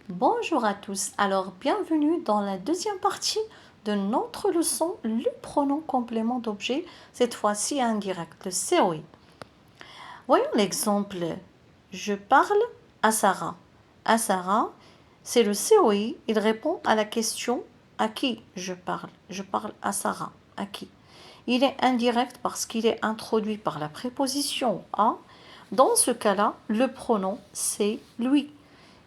Bonjour à tous, alors bienvenue dans la deuxième partie de notre leçon, le pronom complément d'objet, cette fois-ci indirect, le COI. Voyons l'exemple, je parle à Sarah. À Sarah, c'est le COI, il répond à la question à qui je parle. Je parle à Sarah, à qui? Il est indirect parce qu'il est introduit par la préposition à. Dans ce cas-là, le pronom c'est lui.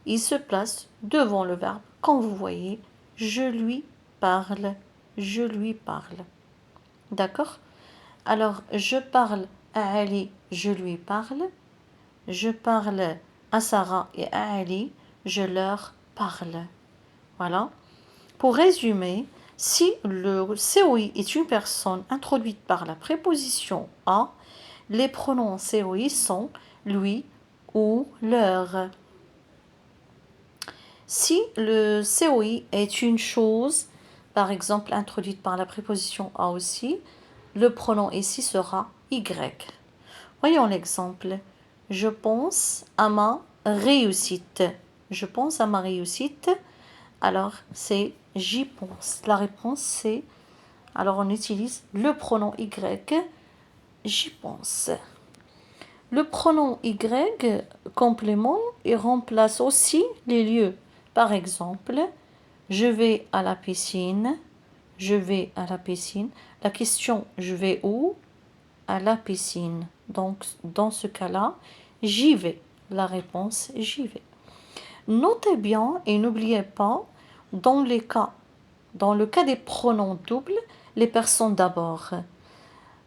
Il se place devant le verbe. Quand vous voyez, je lui parle, je lui parle. D'accord? Alors, je parle à Ali, je lui parle. Je parle à Sarah et à Ali, je leur parle. Voilà. Pour résumer, si le COI est une personne introduite par la préposition à, les pronoms COI sont lui ou leur. Si le COI est une chose, par exemple introduite par la préposition à aussi, le pronom ici sera Y. Voyons l'exemple. Je pense à ma réussite. Je pense à ma réussite. Alors, c'est j'y pense. La réponse, c'est... Alors, on utilise le pronom Y. J'y pense. Le pronom Y, complément, il remplace aussi les lieux. Par exemple, je vais à la piscine. Je vais à la piscine. La question, je vais où? À la piscine. Donc, dans ce cas-là, j'y vais. La réponse, j'y vais. Notez bien et n'oubliez pas, dans le cas des pronoms doubles, les personnes d'abord.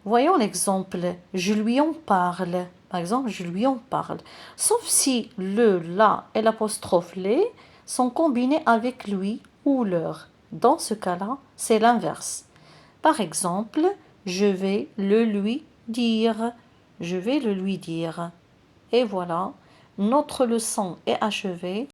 Voyons l'exemple. Je lui en parle. Par exemple, je lui en parle. Sauf si le, la et l'apostrophe les sont combinés avec lui ou leur. Dans ce cas-là, c'est l'inverse. Par exemple, je vais le lui dire. Je vais le lui dire. Et voilà, notre leçon est achevée.